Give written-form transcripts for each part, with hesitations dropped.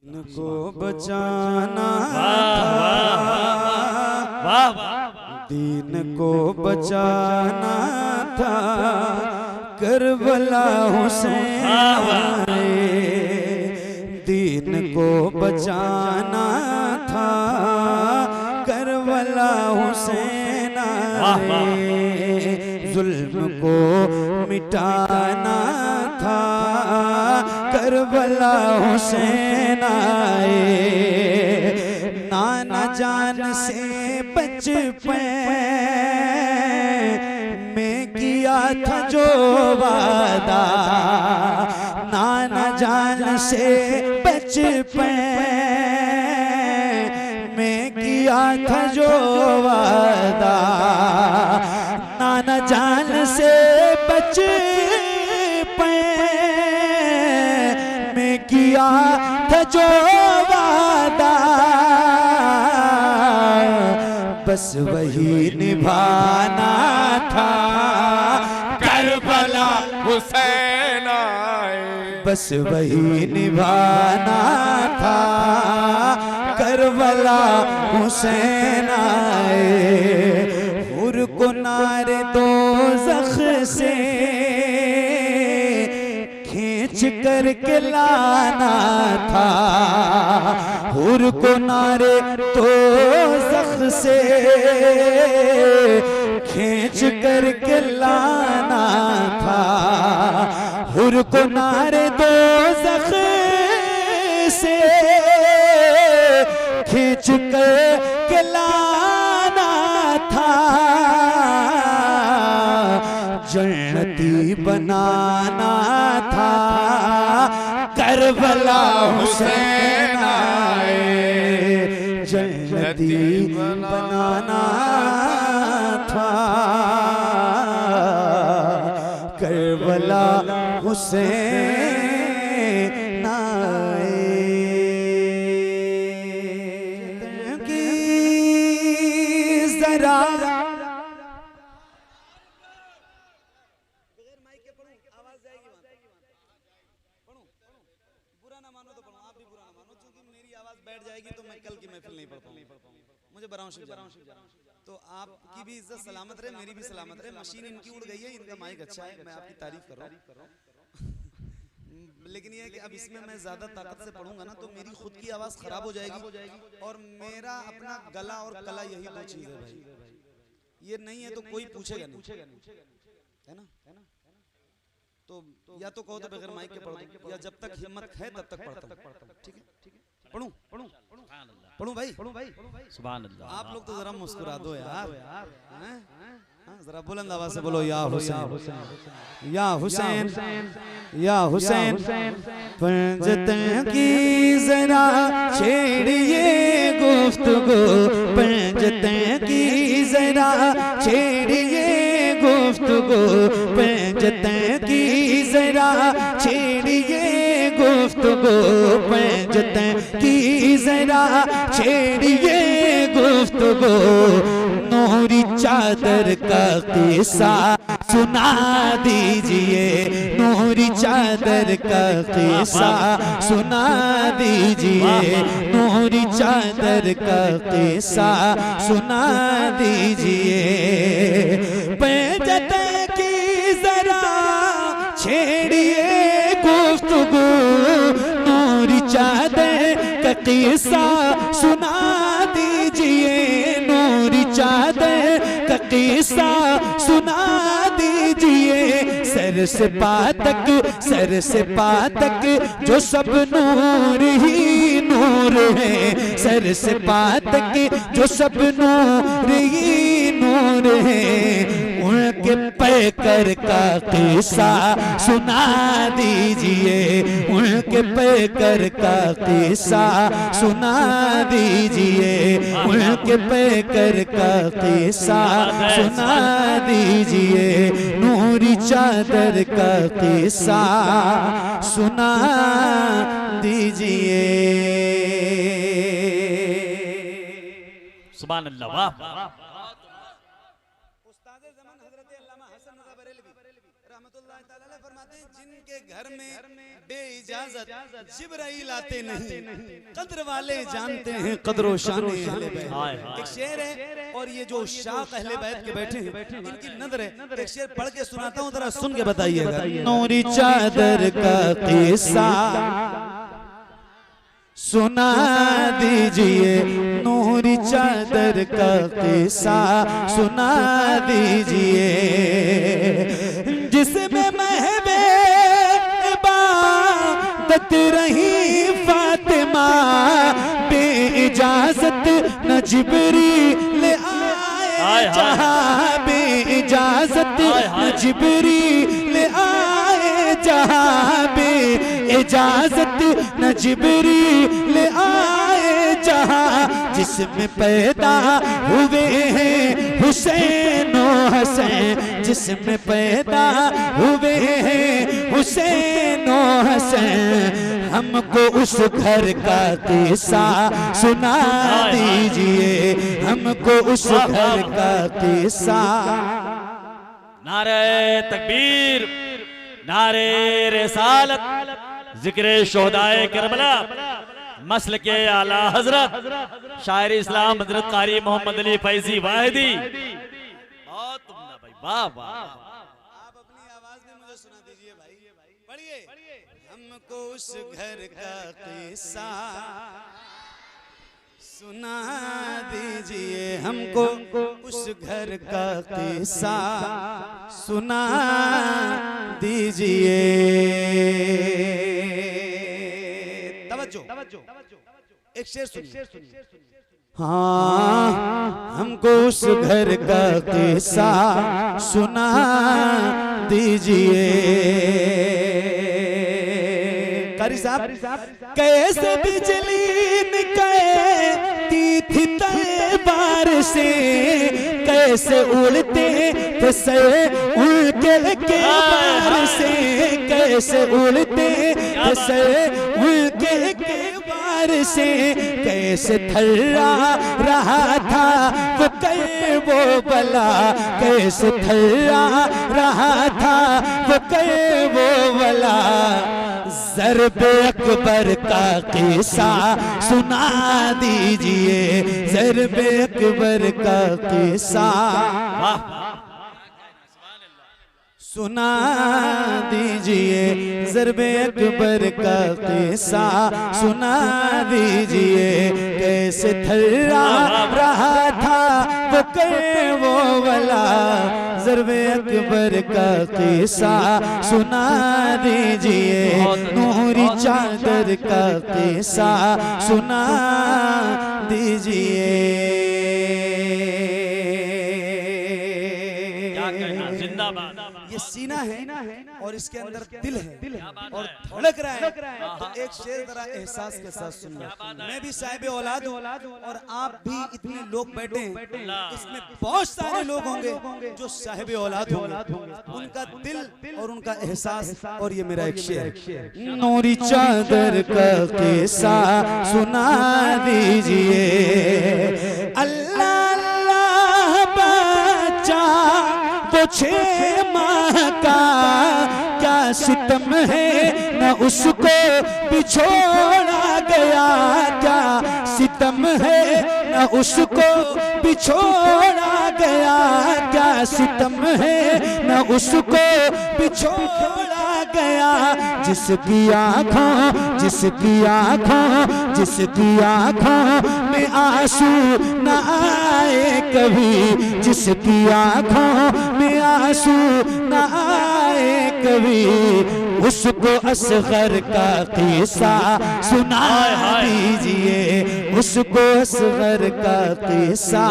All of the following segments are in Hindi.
इनको बचाना था, दीन को बचाना था, करबला हुसैन आए। दीन को बचाना था, करबला हुसैन आए। जुल्म को मिटाना था, करबला हुसैन आए। नाना जान से बचपन में किया था जो वादा, नाना जान से बचपन में किया था जो वादा, नाना जान से बचपन में किया था जो वादा, बस वही निभाना था, करबला हुसैन आए। बस वही निभाना था, करबला हुसैन आए। हुर को नारे दोज़ख से खींच करके लाना था, हुर को नारे दोज़ख से खींच करके लाना था, हुर को नारे दोज़ख से खींच करके लाना था, जन्नती बनाना था, करबला हुसैन आए। जन्नती बनाना था, करबला हुसैन आए। की जरा बैठ जाएगी तो मैं कल की महफिल नहीं पढ़ पाऊंगा, मुझे बराऊं तो आपकी भी इज्जत सलामत रहे, मेरी भी सलामत रहे। मशीन इनकी उड़ गई है, इनका माइक अच्छा है, मैं आपकी तारीफ कर रहा हूँ। लेकिन ये है कि अब इसमें मैं ज्यादा ताकत से पढ़ूंगा ना तो मेरी खुद की आवाज खराब हो जाएगी और मेरा अपना गला और कला यही दो चीज है भाई। ये नहीं है तो कोई पूछेगा नहीं, है ना? तो या तो कहो तो बगैर माइक के पढ़ दो, या जब तक हिम्मत है तब तक पढ़ता हूँ। ठीक है, पढ़ूं भाई। सुभान अल्लाह। आप लोग तो जरा मुस्कुरा दो यार, जरा बुलंद आवाज से बोलो, या हुसैन, या हुसैन, या हुसैन। पंजतन की जरा छेड़िए गुफ्तगू, पंजतन की जरा छेड़िए गुफ्तगू, पंजतन की जरा छेड़िए गुफ्तगू, पंजतन की जरा छेड़िए गुफ्तगू। नूरी चादर का किस्सा सुना दीजिए, नूरी चादर का किस्सा सुना दीजिए, नूरी चादर का किस्सा सुना दीजिए। पंजतन की जरा छेड़िए गुफ्तगू, नूरी चादर का किस्सा सुना दीजिए, नूरी चादर का किस्सा सुना दीजिए। सर से पातक जो सब नूर ही नूर है, सर से पातक जो सब नूर ही नूर है। उनके पैकर का किस्सा सुना दीजिए, उनके पैकर का किस्सा सुना दीजिए, उनके पैकर का किस्सा सुना दीजिए। नूरी चादर का किस्सा सुना दीजिए। सुभान अल्लाह। वाह। रहमतुल्लाह तआला अलैह फरमाते हैं जिनके घर में बेइजाजत जिब्राइल आते नहीं, कद्र वाले जानते हैं कद्र शान अहले बैत। एक शेर है और ये जो शाख अहले बैत के बैठे हैं इनकी नजर है। एक शेर पढ़ के सुनाता हूँ, जरा सुन के बताइएगा। नूरी चादर का किस्सा सुना दीजिए, नूरी चादर का किस्सा सुना दीजिए, जिसमें महबे इबादत रही फातिमा, बेइजाजत न जिब्रील आए जहाँ, बेइजाजत न जिब्रील आए जहाँ, बेइजाजत न जिब्रील आए जहाँ, जिसमें पैदा हुए हैं हुसैन और हसन, जिसमें पैदा हुए हैं हुसैन और हसन, हमको उस घर का किस्सा सुना दीजिए, हमको उस घर का किस्सा। नारे तकबीर, नारे रिसालत, जिक्र शोहदाए करबला, मसल के आला हजरत शायर इस्लाम हजरत कारी मोहम्मद अली फैजी वाहिदी। बहुत तुमने भाई, वाह वाह। आप अपनी आवाज में मुझे सुना दीजिए भाई, पढ़िए। हमको उस घर का किस्सा सुना दीजिए, हमको उस घर का किस्सा सुना दीजिए। तवज्जो, एक शेर सुनिए। हाँ, हमको उस घर का किस्सा सुना दीजिए। कारी साहब, कैसे बिजली निकलती थी तलवार से, कैसे उड़ते थे सर उनके बार से, कैसे उड़ते थे सर उनके बार से, कैसे थर्रा रहा था वो वो बला, कैसे थर्रा रहा था वो वो बला, ज़र्ब अकबर का किस्सा सुना दीजिए, ज़र्ब अकबर का किस्सा सुना दीजिए, ज़र्ब अकबर का किस्सा सुना दीजिए, कैसे थर्रा रहा था वो वाला, ज़र्ब अकबर का किस्सा सुना दीजिए, नूरी चादर का किस्सा सुना दीजिए। ये सीना है और इसके अंदर दिल है और धड़क रहा है। तो एक शेर जरा एहसास के साथ सुनिए। मैं भी साहिब औलाद हूँ और आप भी इतने लोग बैठे हैं, इसमें बहुत सारे लोग होंगे जो साहिब औलाद होंगे, उनका दिल और उनका एहसास। और ये मेरा एक शेर, नूरी चादर का किस्सा सुना दीजिए, अल्लाह अल्लाह बच्चा वो 6 माह का क्या सितम है, न उसको बिछोड़ा गया, क्या सितम है न उसको बिछोड़ा गया, क्या सितम है न उसको बिछोड़ा गया, जिसकी आँखों में आंसू न आए कभी, जिसकी आँखों में आंसू न आए कभी, उसको असगर का किस्सा सुना दीजिए, उसको असगर का किस्सा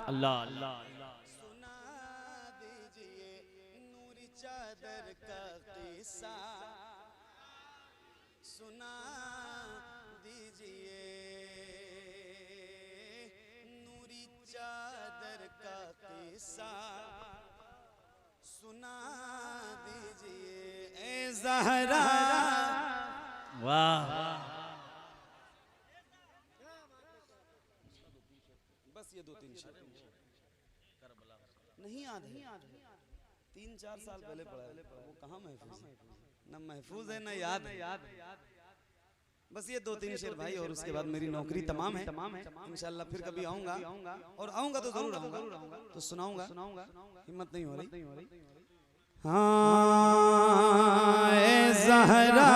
अल्लाह सुना दीजिए, नूरी चादर का किस्सा सुना दीजिए, नूरी चादर का किस्सा सुना दीजिए, ए ज़हरा। वाह, बस ये 2-3 शेर नहीं याद है, 3-4 साल पहले पढ़ा है, वो कहाँ महफूज है, न महफूज है न याद है। बस ये 2-3 शेर भाई, और उसके बाद मेरी नौकरी तमाम है। इंशाल्लाह फिर कभी आऊंगा, और आऊंगा तो जरूर आऊंगा, तो सुनाऊंगा, हिम्मत नहीं हो रही। हाँ ज़हरा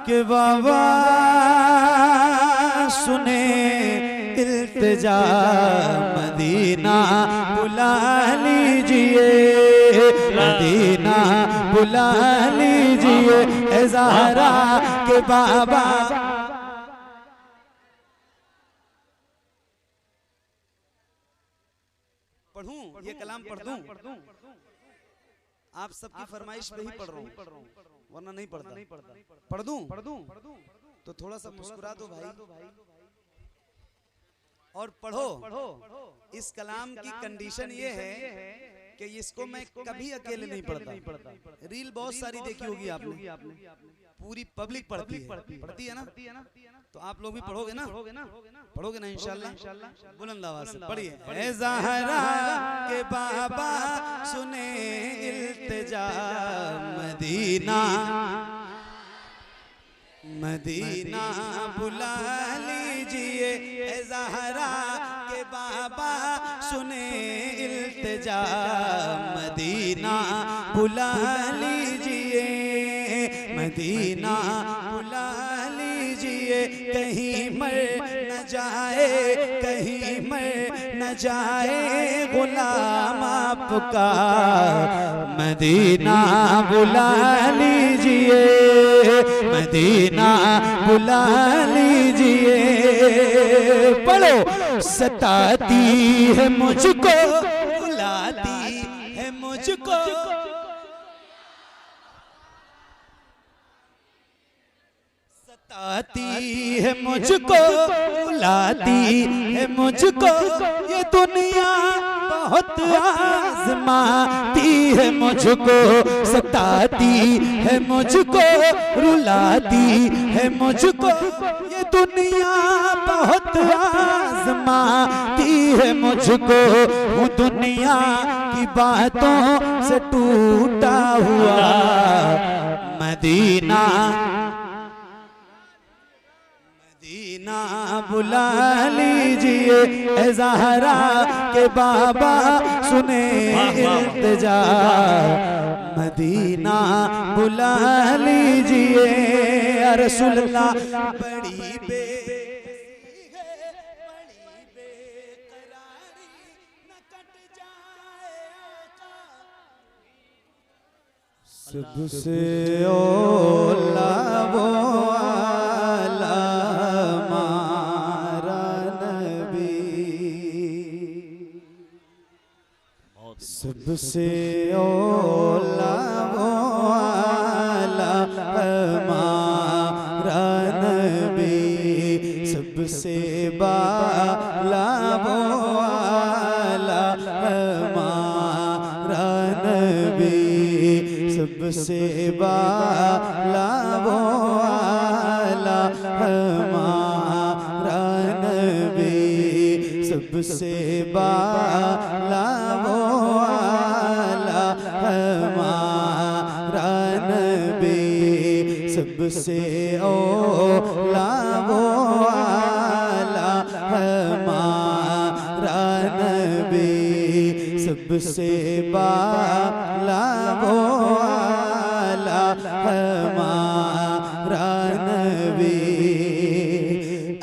के बाबा सुने इल्तिजा, मदीना बुला लीजिए, मदीना बुला लीजिए, ज़हरा के बाबा। पढ़ूं ये कलाम पढ़ दूं? आप सबकी फरमाइश पे ही पढ़ रहा हूँ, वरना नहीं पढ़ता। पढ़ दूं तो थोड़ा सा मुस्कुरा दो भाई, और पढ़ो। इस कलाम की कंडीशन ये है कि इसको मैं कभी अकेले नहीं पढ़ता। रील बहुत सारी देखी होगी आपने, पूरी पब्लिक पढ़ती है ना, तो आप लोग भी पढ़ोगे ना, पढ़ोगे ना इंशाल्लाह। बुलंद आवाज से पढ़िए। ऐ ज़हरा के बाबा सुने इल्तिजा, मदीना मदीना बुला लीजिए, ऐ ज़हरा के बाबा सुने इल्तिजा, मदीना बुला लीजिए, मदीना बुला लीजिए, कहीं मर न जाए, कहीं मर न जाए गुलाम आपका, मदीना बुला लीजिए, मदीना बुला लीजिए। पढ़ो। सताती है मुझको, बुलाती है मुझको, सताती है मुझको, बुलाती है मुझको, ये दुनिया बहुत आजमाती है मुझको, सताती है मुझको, रुलाती है मुझको, ये दुनिया बहुत आजमाती है मुझको, वो दुनिया की बातों से टूटा हुआ मदीना, मदीना बुला लीजिए, ऐ ज़हरा के बाबा सुने इल्तिजा, मदीना बुला लीजिए। या रसूल अल्लाह बड़ी सबसे औला वो आला हमारा नबी, सबसे औला वो आला हमारा नबी, सबसे बाला वो आला हमारा नबी, सबसे बाला वो आला हमारा नबी, सबसे बाला वो आला हमारा नबी, सबसे औला वो आला हमारा नबी, सबसे बाला वो आला हमारा नबी।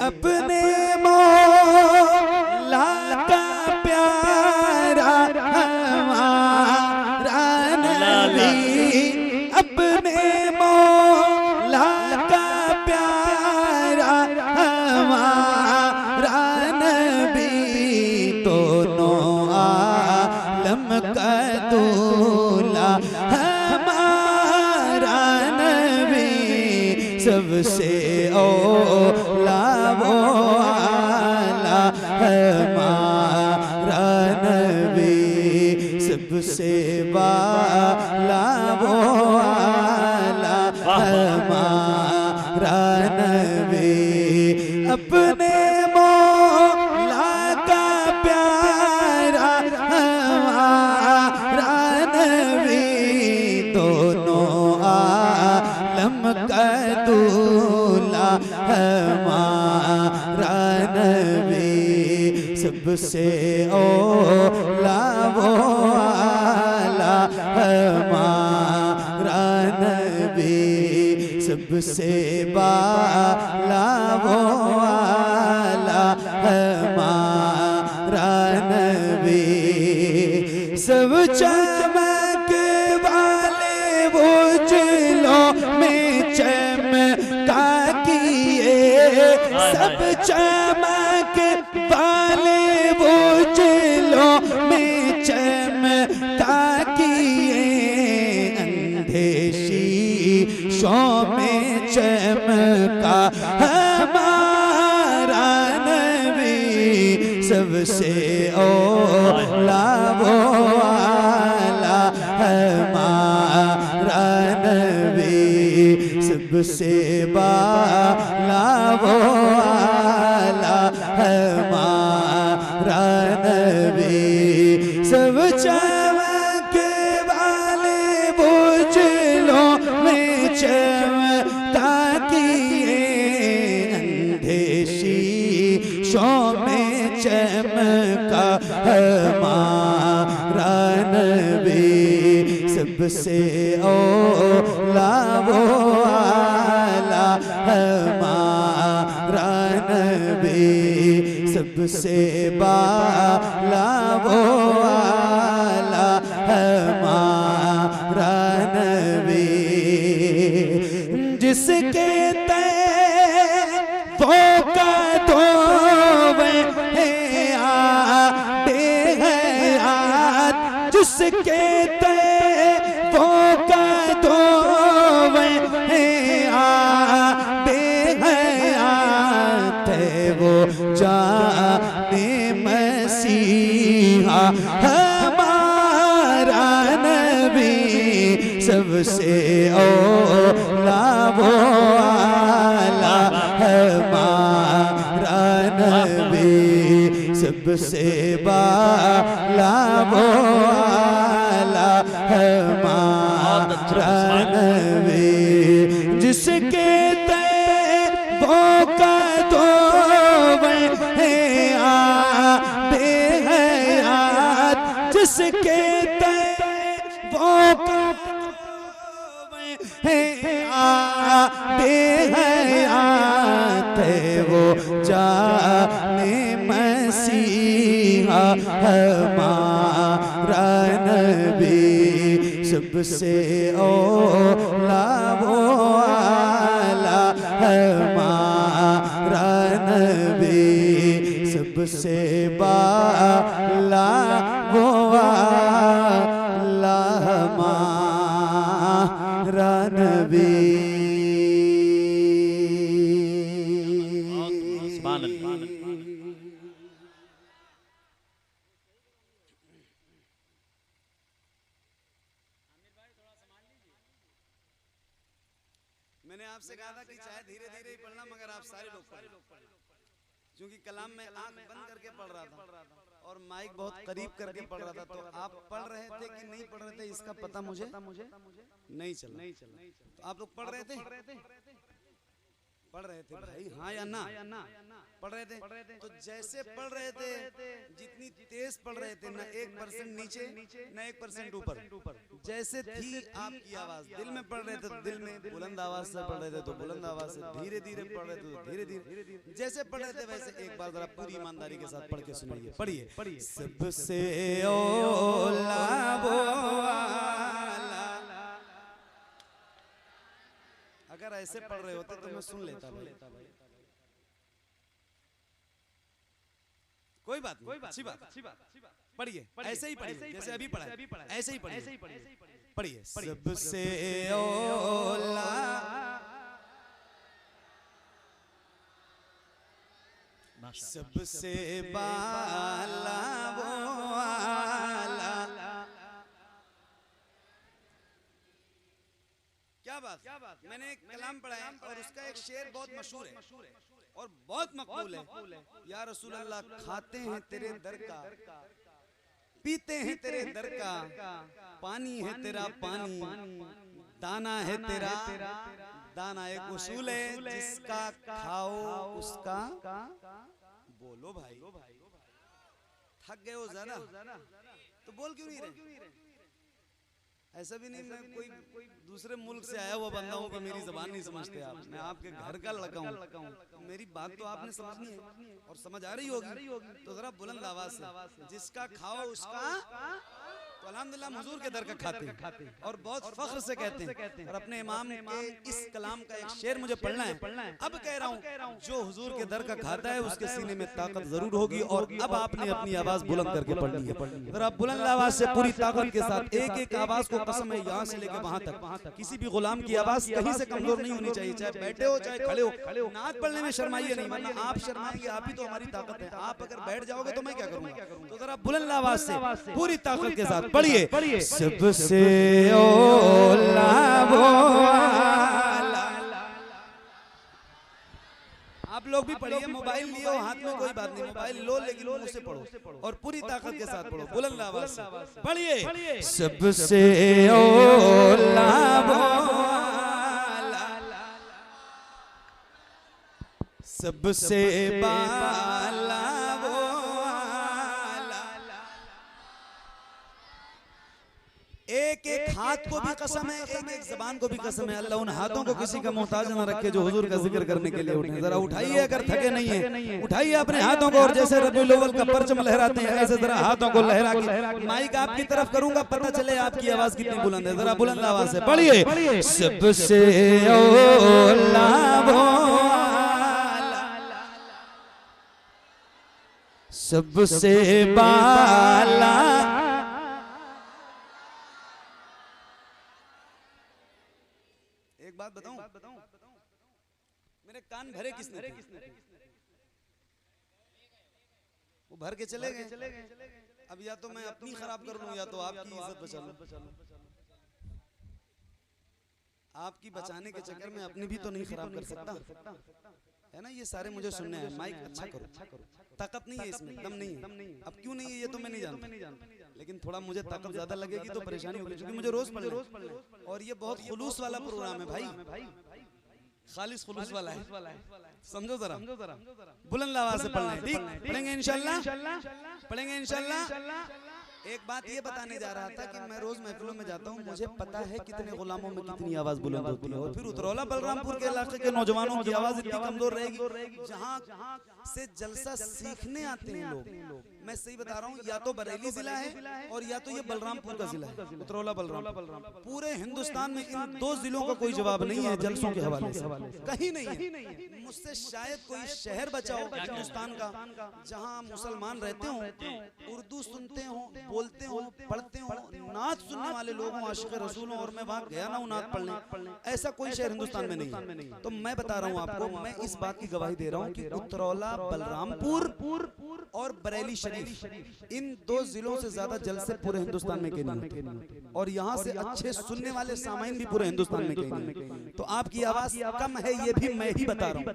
अपने मौला का प्यारा हमारा नबी, अपने मौला का प्यारा हमारा नबी, दोनों आलम का दूल्हा हमारा नबी, सबसे औला वो आला हमारा नबी, सबसे बाला वो आला हमारा नबी, अपने मौला का प्यारा हमारा नबी, हमारा नबी सबसे औला वो आला, हमारा नबी सबसे बाला वो आला, हमारा नबी सब चमक वाले वो उजलों में चमका किए, सब चमक वाले वो उजलों में चमका किए, अंधे शीशों में चमका हमारा नबी सबसे औला वो आला, हमारा नबी सबसे बाला वो आला, हमारा नबी सब चमक वाले बुझलों में चमका किए, अंधे शीशों में चमका हमारा नबी सबसे औला वो आला, हमारा नबी सबसे बाला वो आला, हमारा नबी जिसके वो का तो बेहयात, जिसके वो का तो बेहयात है, वो जाने मसीहा हमारा नबी सबसे औला वो आला, हमारा नबी सबसे बाला वो आला, हमारा नबी जिसके वो का तो बेहयात, जिसके वो का बेहयात है, वो जाने मसीहा हमारा नबी सबसे औला वो आला, हमारा नबी सबसे बाला वो आला, हमारा नबी। मैंने आपसे कहा था कि चाहे धीरे धीरे ही पढ़ना, मगर आप सारे लोग पढ़े, क्योंकि कलाम में आंख बंद करके पढ़ रहा था और माइक बहुत करीब करके पढ़ रहा था, तो आप पढ़ रहे थे कि नहीं पढ़ रहे थे इसका पता मुझे नहीं चला। तो आप लोग पढ़ रहे थे भाई, हाँ या ना? पढ़ रहे थे। तो जैसे पढ़ रहे थे, जितनी तेज पढ़ रहे थे, ना 1% नीचे ना 1% ऊपर, जैसे थी आपकी आवाज, दिल में पढ़ रहे थे तो दिल में बुलंद आवाज से पढ़ रहे थे तो बुलंद आवाज से, धीरे धीरे पढ़ रहे थे तो धीरे धीरे, जैसे पढ़ रहे थे वैसे एक बार जरा पूरी ईमानदारी के साथ पढ़ के सुनाइए। पढ़िए। सबसे औला वो आला। अगर ऐसे पढ़ रहे होते तो मैं सुन लेता भाई। कोई बात नहीं, अच्छी बात। पढ़िए, ऐसे ही पढ़िए जैसे अभी पढ़ा, ऐसे ही पढ़िए। सबसे औला सबसे बाला वो आला। क्या बात। मैंने एक कलाम पढ़ा है और उसका एक शेर बहुत मशहूर है और बहुत मकबूल है। या रसूल अल्लाह, खाते हैं तेरे दर का, पीते हैं तेरे दर का, पानी है तेरा पानी, दाना है तेरा दाना एक उसूल है, जिसका खाओ उसका बोलो भाई। थक गए हो ज्यादा तो बोल क्यों नहीं रहे? ऐसा भी नहीं मैं कोई दूसरे मुल्क से आया हुआ बंदा हूँ कि मेरी जबान नहीं समझते आप। मैं आपके घर का लड़का हूँ, मेरी बात तो आपने समझनी है और समझ आ रही होगी। तो जरा बुलंद आवाज से, जिसका खाओ उसका, तो अल्हम्दुलिल्लाह हुजूर के दर का खाते और बहुत फख्र से कहते हैं। और अपने इमाम के इस कलाम का एक शेर मुझे पढ़ना है। अब कह रहा हूँ, जो हुजूर के दर का खाता है उसके सीने में ताकत जरूर होगी। और अब आपने अपनी आवाज बुलंद करके पढ़नी है। जरा बुलंद आवाज से पूरी ताकत के साथ, एक एक आवाज को कसम है यहाँ से लेकर वहां तक, किसी भी गुलाम की आवाज कहीं से कमजोर नहीं होनी चाहिए, चाहे बैठे हो चाहे खड़े हो। नात पढ़ने में शर्माइए नहीं, वरना आप शर्माएंगे, आप ही तो हमारी ताकत है। आप अगर बैठ जाओगे तो मैं क्या करूंगा? तो जरा बुलंद आवाज से पूरी ताकत के साथ पढ़िए। सबसे ओला वो आला। आप लोग भी पढ़िए, मोबाइल लियो हाथ में कोई बात नहीं, मोबाइल लो लेकिन मुंह से पढ़ो और पूरी ताकत के साथ पढ़ो, बुलंद आवाज से पढ़िए। सबसे ओला वो आला, सबसे बाला वो आला, एक एक हाथ को भी कसम है, एक एक जबान को भी कसम है। अल्लाह उन हाथों को किसी का मोहताज न रखे जो हुजूर का जिक्र करने के लिए उठे। जरा उठाइए, अगर थके नहीं है उठाइए अपने हाथों को, और जैसे रबीउल अव्वल का परचम लहराते हैं ऐसे जरा हाथों को लहरा के, माइक आपकी तरफ करूंगा, पता चले आपकी आवाज कितनी बुलंद है। जरा बुलंद आवाज से पढ़िए। सबसे ओला वो आला, सबसे बाला, एक बात बताऊं, मेरे कान भरे किसने? वो भर के चले गए। अब या तो मैं अपनी खराब कर लूं या तो आपकी इज्जत बचा लूं। आपकी बचाने के चक्कर में अपनी भी तो नहीं खराब कर सकता, है ना? ये सारे मुझे सुनने हैं। माइक अच्छा करो, ताकत नहीं है इसमें, दम नहीं है। अब क्यों नहीं है ये तो मैं नहीं जानता, लेकिन थोड़ा मुझे ताकत ज्यादा लगेगी तो परेशानी होगी, क्योंकि मुझे रोज पढ़ना है और ये बहुत खुलूस वाला प्रोग्राम है भाई, खालिस खुलूस वाला है, समझो जरा। बुलंद आवाज से पढ़ना है, ठीक? पढ़ेंगे इंशाल्लाह। एक बात ये बताने जा रहा था कि मैं रोज महफिलों में जाता हूँ, मुझे पता है कितने गुलामों में कितनी आवाज बुलंद होती है, और फिर उतरौला बलरामपुर के इलाके के नौजवानों की आवाज इतनी कमजोर रहेगी, जहाँ से जलसा सीखने आते हैं लोग। मैं सही बता रहा हूँ, या तो बरेली जिला है और या तो ये बलरामपुर का जिला है, उतरौला बलरामपुर। पूरे हिंदुस्तान में इन दो जिलों का कोई जवाब नहीं है जलसों के हवाले से, कहीं नहीं है। मुझसे शायद कोई शहर बचा हो हिंदुस्तान का जहाँ मुसलमान रहते हो, उर्दू सुनते हो, बोलते हो, पढ़ते हो, नात सुनने वाले लोग हो, आशिक रसूल हो, और मैं वहाँ गया ना हूँ नात पढ़ने, ऐसा कोई शहर हिंदुस्तान में नहीं है। तो मैं बता रहा हूँ आपको, मैं इस बात की गवाही दे रहा हूँ कि उतरौला, बलरामपुर और बरेली शरीफ, इन दो जिलों से ज्यादा जलसे पूरे हिंदुस्तान में कहीं नहीं होते, और यहाँ से अच्छे सुनने वाले सामाइन भी पूरे हिंदुस्तान में कहीं नहीं। तो आपकी आवाज कम है ये भी मैं ही बता रहा हूँ,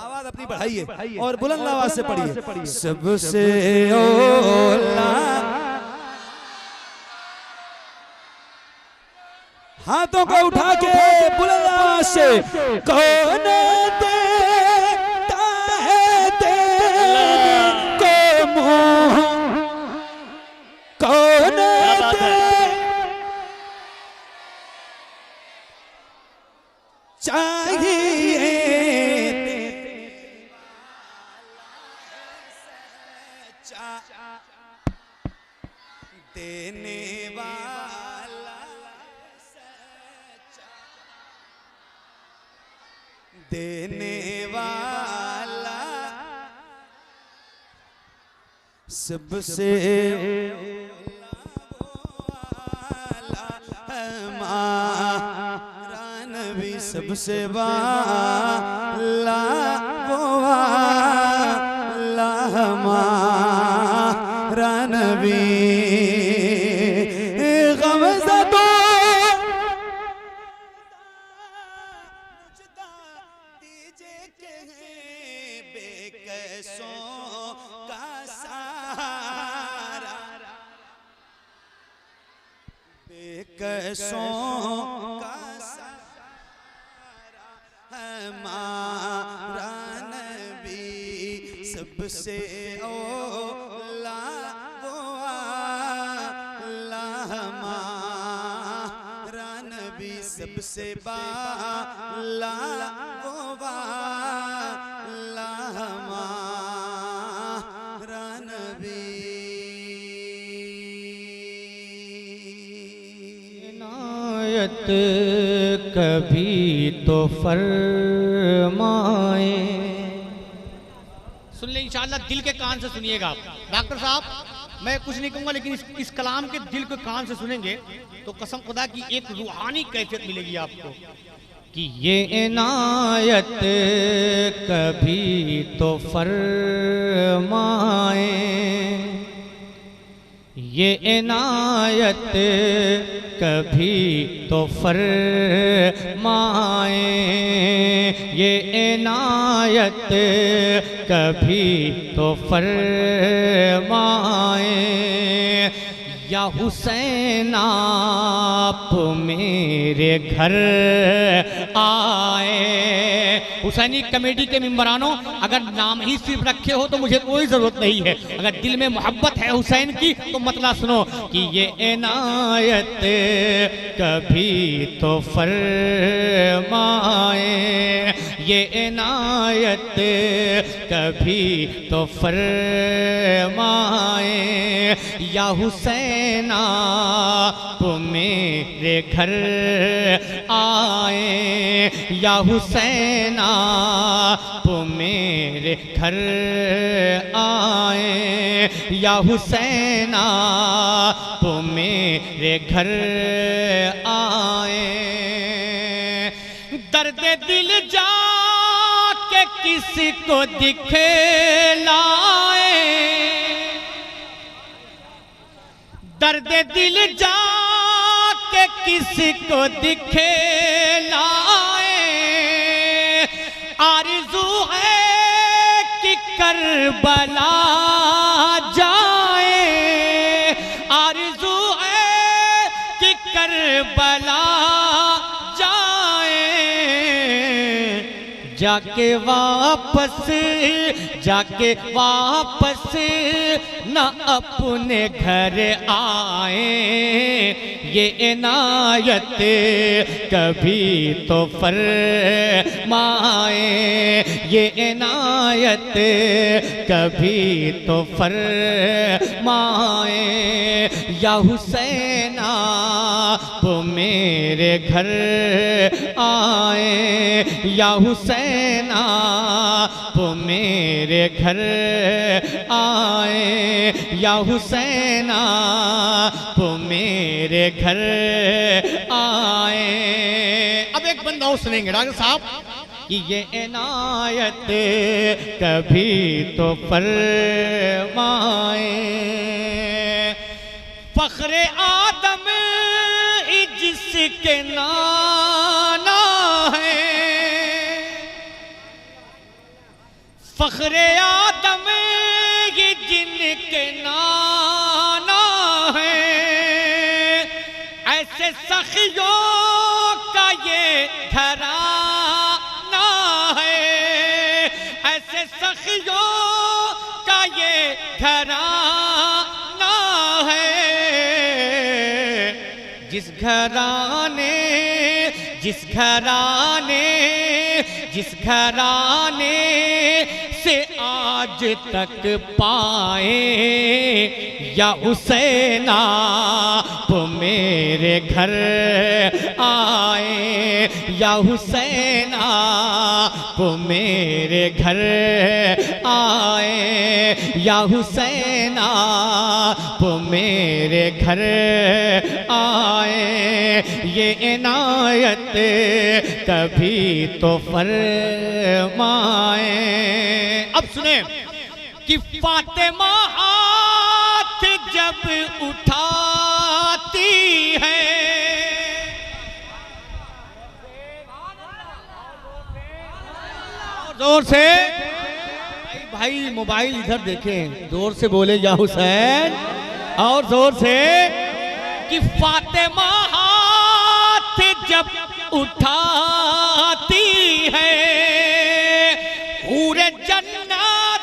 आवाज अपनी बढ़ाइए और बुलंद आवाज से पढ़िए। सबसे ओला, हाथों को उठा के बुलंद आवाज से, कौन देता है देने को मुँह, कौन चाहिए देने वाला, देने वाला, सबसे हमारा नबी, सबसे वाला वो वाला हमारा नबी। बेकसों का सहारा सबसे औला वो आला हमारा नबी, सबसे बाला वो आला हमारा नबी। इनायत कभी तो फरमाए। सुन ले इंशाअल्लाह, दिल के कान से सुनिएगा। डॉक्टर साहब मैं कुछ नहीं कहूँगा, लेकिन इस कलाम के दिल के कान से सुनेंगे तो कसम खुदा की एक रूहानी कैफियत मिलेगी आपको कि ये इनायत कभी तो फरमाए, ये इनायत कभी तो फरमाए, ये इनायत कभी तो फरमाए। या हुसैन आप मेरे घर आए। हुसैनी कमेटी के मेंबरानों, अगर नाम ही सिर्फ रखे हो तो मुझे कोई ज़रूरत नहीं है, अगर दिल में मोहब्बत है हुसैन की तो मतलब सुनो कि ये इनायत कभी तो फरमाए, ये इनायत कभी तो फरमाए। या हुसैन आप मेरे घर आए, या हुसैन आप मेरे घर आए, या हुसैन आप मेरे घर आए। दर्द दिल जाके किसी को दिखलाए, दर्द दिल जाके किसी को दिखलाए। आरज़ू है कि करबला जाए, आरज़ू है कि करबला जाए। जाके वापस न अपने घर आए, ये इनायत कभी तो फरमाए, ये इनायत कभी तो फरमाए। या हुसैन आप मेरे घर आए, या हुसैन आप मेरे घर आए, या हुसैन आप मेरे घर आए। अब एक बंदा और सुनेंगे डॉक्टर साहब कि ये इनायत कभी तो फरमाए। फख्रे आदम ही जिसके नाना है, फख्रे आदम ये जिनके नाना है। ऐसे सखियों का ये घराना है, ऐसे सखियों का ये घराना है। जिस घराने से आज तक पाए, या हुसैन आप मेरे घर आए, या हुसैन आप मेरे घर आए, या हुसैन आप मेरे घर आए। ये इनायत कभी तो फरमाए। अब सुने कि फातिमा हाथ जब उठाती है, जोर से भाई मोबाइल इधर देखें, जोर से बोले या हुसैन, और जोर से कि फातिमा हाथ जब उठाती है, हूरे जन्नत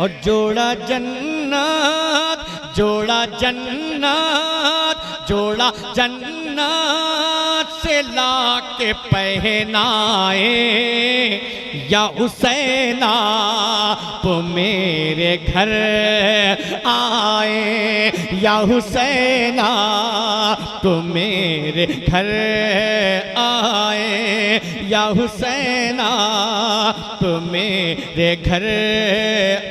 और जोड़ा जन्नत, जोड़ा जन्नत, जोड़ा जन्नत से लाके पहनाए या हुसैन आप मेरे घर आए, या हुसैन आप मेरे घर आए, या हुसैन आप मेरे घर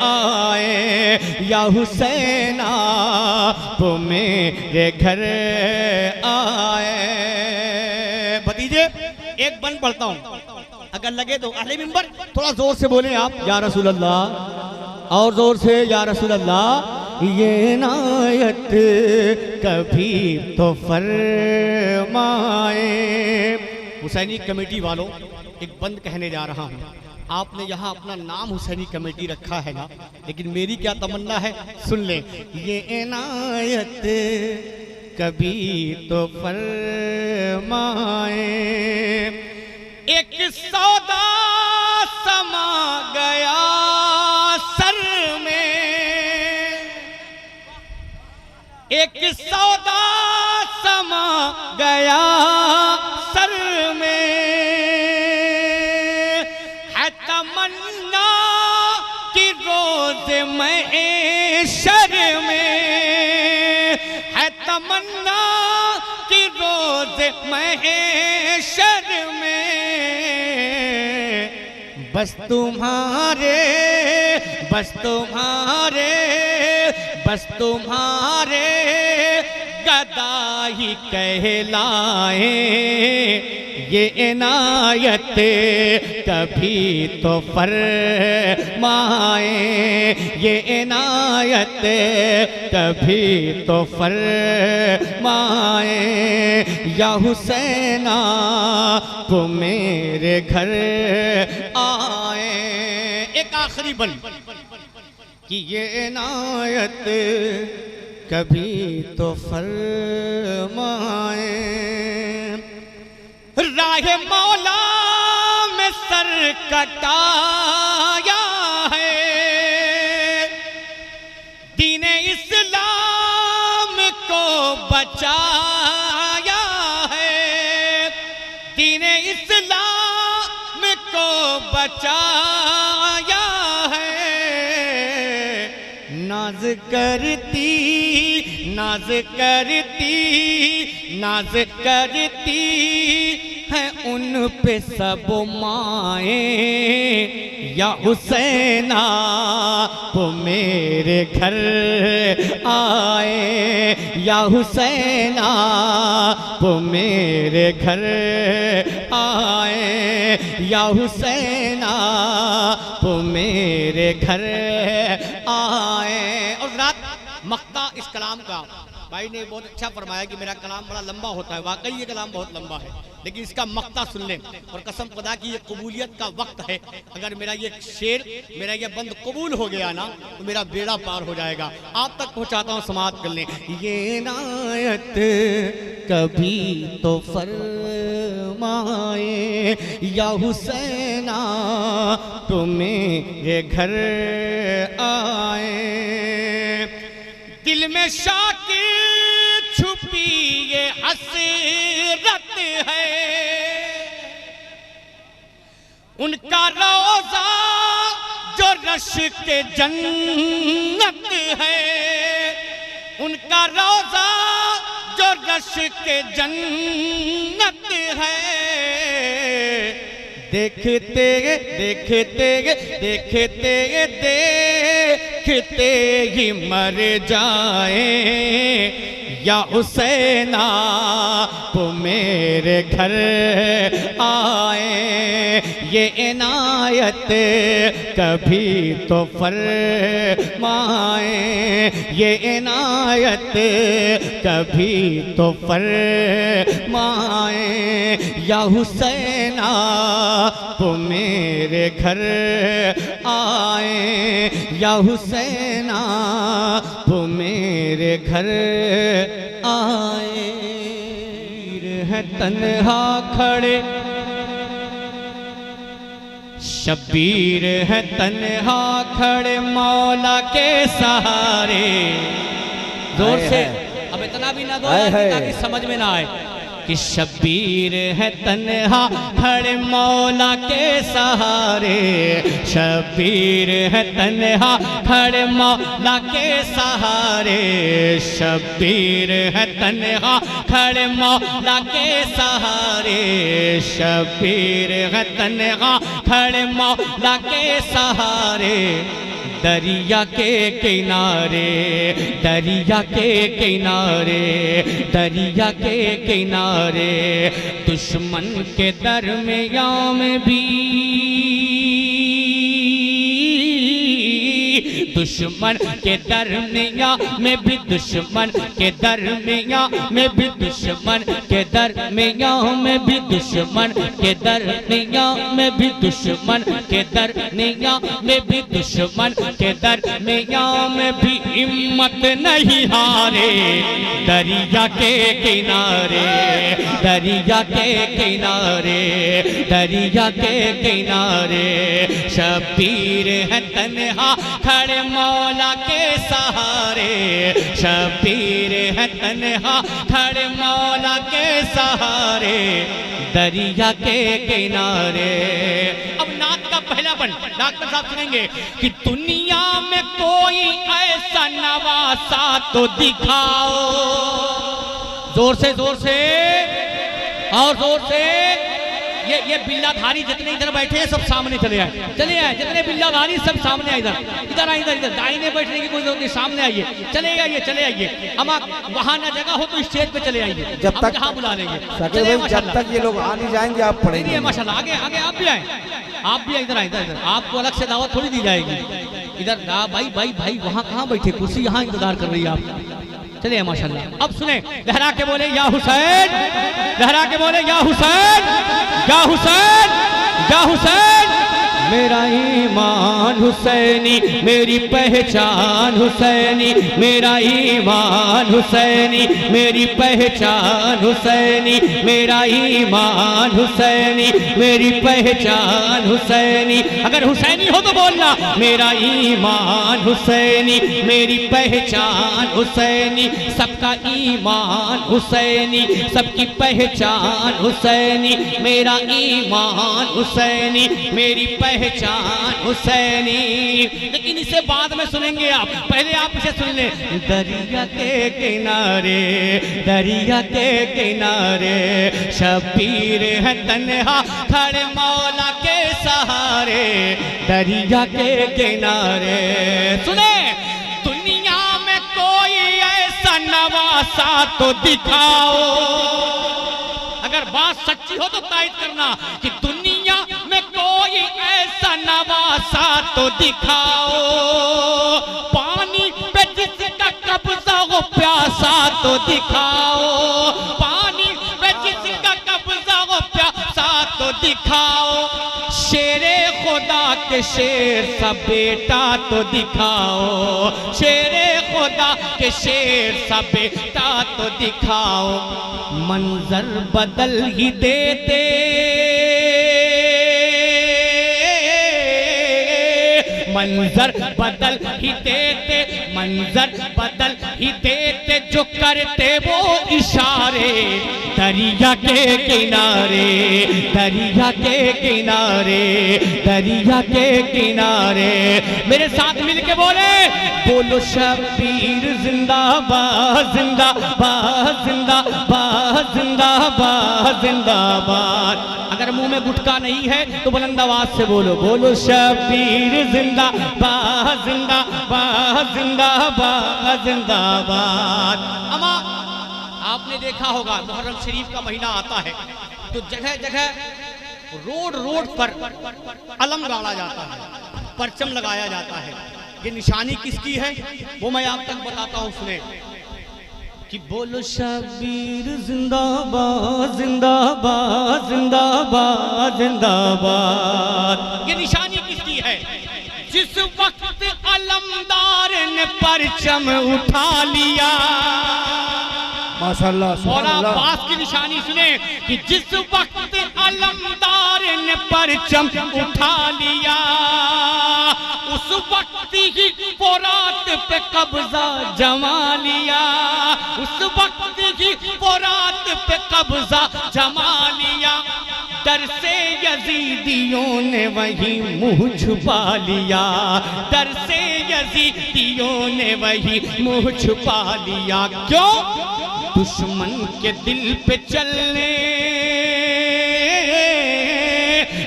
आए, या हुसैन आप मेरे घर आए। भतीजे एक बंद पढ़ता हूं, अगर लगे तो अहले मिंबर थोड़ा जोर से बोले आप, या रसूल अल्लाह, और जोर से या रसूल अल्लाह। ये नायत कभी तो फरमाए। हुसैनी कमेटी वालों, एक बंद कहने जा रहा हूँ। आपने यहाँ अपना नाम हुसैनी कमेटी रखा है ना, लेकिन मेरी क्या तमन्ना है, सुन लें। ये इनायत कभी तो फरमाए, एक सौदा समा गया सर में, एक सौदा समा गया सर में, है तमन्ना कि रोज महशर में, है तमन्ना कि रोज महशर में बस तुम्हारे, बस तुम्हारे, बस तुम्हारे गदाही कहलाए। ये इनायत कभी तो फरमाए, ये इनायत कभी तो फरमाए, या हुसैन आप मेरे घर आए। एक आखिरी बन कि ये इनायत कभी तो फरमाए। राह मौला में सर कटाया है, दीने इस्लाम को बचाया है, दीने इस्लाम को बचाया है। नाज करती, नाज करती, नाज करती है उन पे सब माए, या हुसैन आप मेरे घर आए, या हुसैन आप मेरे घर आए, या हुसैन आप मेरे घर आए। और रात मक्ता इस कलाम का भाई ने बहुत अच्छा फरमाया कि मेरा कलाम बड़ा लंबा होता है। वाकई ये कलाम बहुत लंबा है, लेकिन इसका मक्ता सुन लें। और कसम खुदा की ये कबूलियत का वक्त है। अगर मेरा ये शेर, मेरा ये बंद कबूल हो गया ना, तो मेरा बेड़ा पार हो जाएगा। आप तक पहुंचाता हूं, समाअत कर लें। ये नायत कभी तो फरमाए, या हुसैन तो मेरे घर आए। दिल में शाकिर छुपी ये हसरत है, उनका रोजा जो रश के जन्नत है, उनका रोजा जो रश के जन्नत है। देखते देखते देखते देखते ही मर जाए, या हुसैन आप मेरे घर आए। ये इनायत कभी तो फरमाए, ये इनायत कभी तो फरमाए, या हुसैन आप मेरे घर आए, या हुसैन आप मेरे घर आए। है तन्हा खड़े शब्बीर है तन्हा खड़े मौला के सहारे। जोर से, अब इतना भी ना दो ताकि समझ में ना आए कि शब्बीर है तन्हा खड़े मौला के सहारे। शब्बीर है तन्हा खड़े मौला के सहारे। शब्बीर है तन्हा खड़े मौला के सहारे। शब्बीर है तन्हा खड़े मौला के सहारे। दरिया के किनारे, दरिया के किनारे, दरिया के किनारे, दुश्मन के दरमियां में भी, दुश्मन के दरमियां में भी, दुश्मन के दरमियां में भी, दुश्मन के दरमियां में भी, दुश्मन के दरमियां में भी, दुश्मन के दरमियां में भी, दुश्मन के दरमियां में भी हिम्मत नहीं हारे। दरिया के किनारे, दरिया के किनारे, दरिया के किनारे, शब्बीर है तन्हा खड़े मौला के सहारे। शब्बीर है तन्हा खड़े मौला के सहारे। दरिया के किनारे। अब नात का पहला बन डॉक्टर साहब सुनेंगे कि दुनिया में कोई ऐसा नवासा तो दिखाओ। जोर से, जोर से और जोर से। ये बिल्लाधारी जितने इधर बैठे हैं सब सामने चले आए, चले आए। जितने बिल्लाधारी सब सामने आए, इधर इधर आए, इधर इधर। दाहिने बैठने की कोई जरूरत नहीं, सामने आइए, चले आइए, चले आइए। हम वहां ना जगह हो तो स्टेज पे चले आइए, जब तक जहाँ बुला लेंगे। जब तक ये लोग आ नहीं जाएंगे आप पढ़ेंगे। माशाल्लाह, आगे आगे आप भी आए, आप भी इधर आए, इधर। आपको अलग से दावत थोड़ी दी जाएगी। इधर भाई भाई भाई वहाँ कहाँ बैठे, कुर्सी यहाँ इंतजार कर रही है आप। चलिए माशाल्लाह। अब सुने, लहरा के बोले या हुसैन, लहरा के बोले या हुसैन, या हुसैन, या हुसैन। मेरा ईमान हुसैनी, मेरी पहचान हुसैनी, मेरा ईमान हुसैनी, मेरी पहचान हुसैनी, मेरा ईमान हुसैनी, मेरी पहचान हुसैनी। अगर हुसैनी हो तो बोलना, मेरा ईमान हुसैनी, मेरी पहचान हुसैनी, सबका ईमान हुसैनी, सबकी पहचान हुसैनी, मेरा ईमान हुसैनी, मेरी पहचान हुसैनी। लेकिन इसे बाद में सुनेंगे आप, पहले आप इसे सुन ले। दरिया के किनारे, दरिया के किनारे, शब्बीर है तन्हा खड़े मौला के सहारे। दरिया के किनारे। सुने, दुनिया में कोई ऐसा नवासा तो दिखाओ। अगर बात सच्ची हो तो तायद करना कि दुनिया में कोई ऐसा नवासा तो दिखाओ। पानी पे जिसका कब्जा हो प्यासा तो दिखाओ। पानी पे जिसका कब्जा हो प्यासा तो दिखाओ। शेरे खुदा के शेर सा बेटा तो दिखाओ। शेरे खुदा के शेर सा बेटा तो दिखाओ। मंजर बदल ही देते, मंजर बदल ही देते, मंजर बदल ही देते जो करते वो इशारे। दरिया के किनारे, दरिया के किनारे, दरिया के किनारे। मेरे साथ मिलके बोले, बोलो शब्बीर जिंदाबाद, जिंदाबाद, जिंदाबाद, जिंदाबाद, जिंदाबाद। अगर मुंह में गुटका नहीं है तो बुलंद आवाज से बोलो, बोलो शब्बीर जिंदाबाद, जिंदाबाद, जिंदाबाद, जिंदाबाद। अमा आपने देखा होगा मुहर्रम शरीफ का महीना आता है तो जगह जगह रोड रोड पर अलम गाड़ा जाता है, परचम लगाया जाता है। ये निशानी किसकी है वो मैं आप तक बताता हूँ, सुने कि बोलो शब्बीर जिंदाबाद, जिंदाबाद, जिंदाबाद, जिंदाबाद। ये निशानी किसकी है? जिस वक्त अलमदार ने परचम उठा लिया, मौला माशाल्लाह अब्बास की निशानी सुने कि जिस वक्त अलमदार ने परचम उठा लिया उस वक्त ही फुरात पे कब्जा जमा लिया, उस वक्त ही फुरात पे कब्जा जमा लिया। डर से यजीदियों ने वही मुंह छुपा लिया, डर से यजीदियों ने वही मुंह छुपा लिया। क्यों? दुश्मन के दिल पे चलने,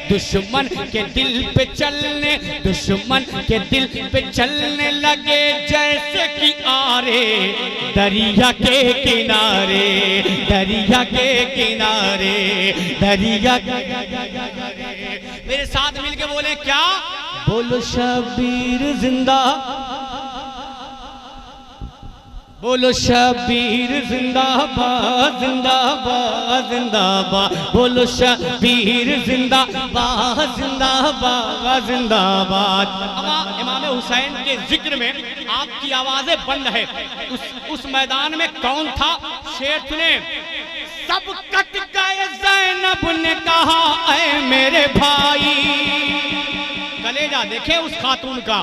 दुश्मन के दिल पे चलने, दुश्मन के दिल पे चलने लगे जैसे कि आरे दरिया के किनारे, दरिया के किनारे, दरिया के किनारे। मेरे साथ मिलके बोले क्या? बोलो शबीर जिंदा, बोलो शबीर जिंदाबाद जिंदाबाद जिंदाबाद, बोलो शबीर जिंदाबाद जिंदाबाद जिंदाबाद। इमाम हुसैन के जिक्र में आपकी आवाजें बंद है। उस मैदान में कौन था? शेर सुने। सब कट गए ज़ैनब ने कहा ऐ मेरे भाई, कलेजा देखे उस खातून का।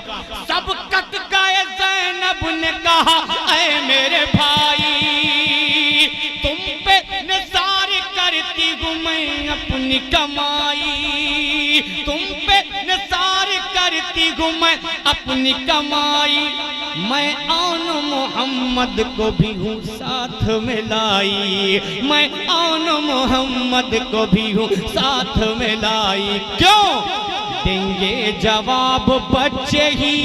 सब कट गए ज़ैनब ने कहा ऐ मेरे भाई, तुम पे निसार करती हूँ मैं अपनी कमाई, तुम पे निसार करती हूँ मैं अपनी कमाई। मैं आन मोहम्मद को भी हूँ साथ में लाई, मैं आन मोहम्मद को भी हूँ साथ में लाई। क्यों? देंगे जवाब बच्चे ही,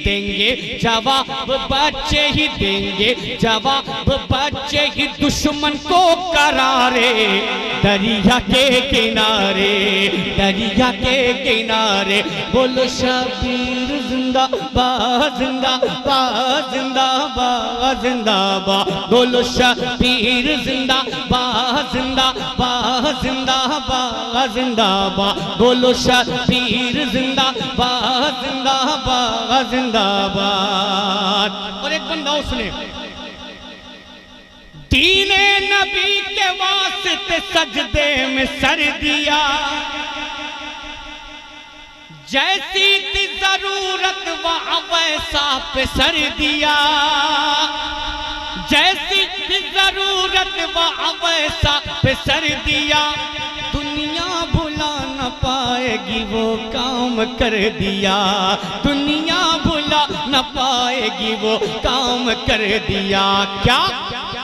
देंगे जवाब बच्चे ही, देंगे जवाब बच्चे ही दुश्मन को करारे दरिया के किनारे, दरिया के किनारे। बोलो शबीर जिंदाबाद जिंदाबाद जिंदाबाद जिंदाबाद, बोलो शबीर जिंदाबाद जिंदाबाद जिंदाबाद जिंदाबाद, बोलो शबीर जिंदाबाद जिंदाबाद जिंदाबाद। और एक बंदा उसने दीने नबी के वास्ते सजदे में सर दिया, जैसी थी जरूरत वहाँ वैसा पे सर दिया, जैसी थी जरूरत वहाँ वैसा पे सर दिया। दुनिया भुला न पाएगी वो काम कर दिया, दुनिया भुला न पाएगी वो काम कर दिया। क्या?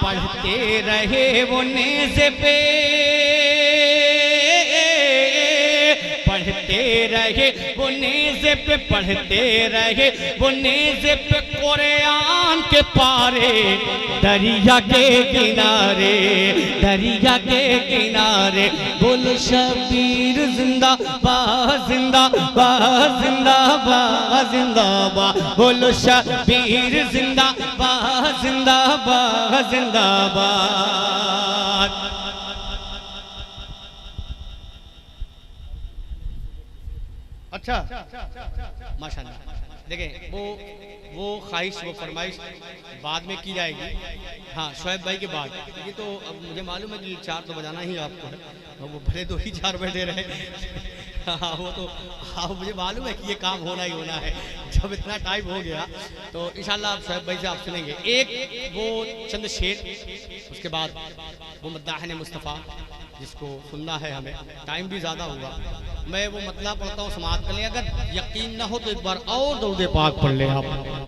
पढ़ते रहे वो नेज़े पे, पढ़ते रहे वो नेज़े पे, पढ़ते रहे वो नेज़े पे कुरान के पारे दरिया के किनारे, दरिया के किनारे। बोलो शबीर जिंदाबाद जिंदाबाद जिंदाबाद जिंदाबाद, बोलो शबीर जिंदाबाद जिंदाबाद जिंदाबाद। अच्छा माशाल्लाह। देखें वो ख्वाहिश, वो फरमाइश बाद में की जाएगी। हाँ, शोएब भाई के बाद। ये तो अब मुझे मालूम है कि 4 तो बजाना ही आपको है, और वो भले 2 ही 4 बैठे रहे। हाँ, वो तो हाँ, मुझे मालूम है कि ये काम होना ही होना है। जब इतना टाइम हो गया तो इंशाल्लाह आप शोएब भाई से आप सुनेंगे एक वो चंद शेर, उसके बाद वो मद्दाहिन मुस्तफ़ा जिसको सुनना है हमें। टाइम भी ज़्यादा होगा। मैं वो मतलब पढ़ता हूँ, समाप्त कर लें। अगर यकीन ना हो तो एक बार और दरूद पाक पढ़ लें आप।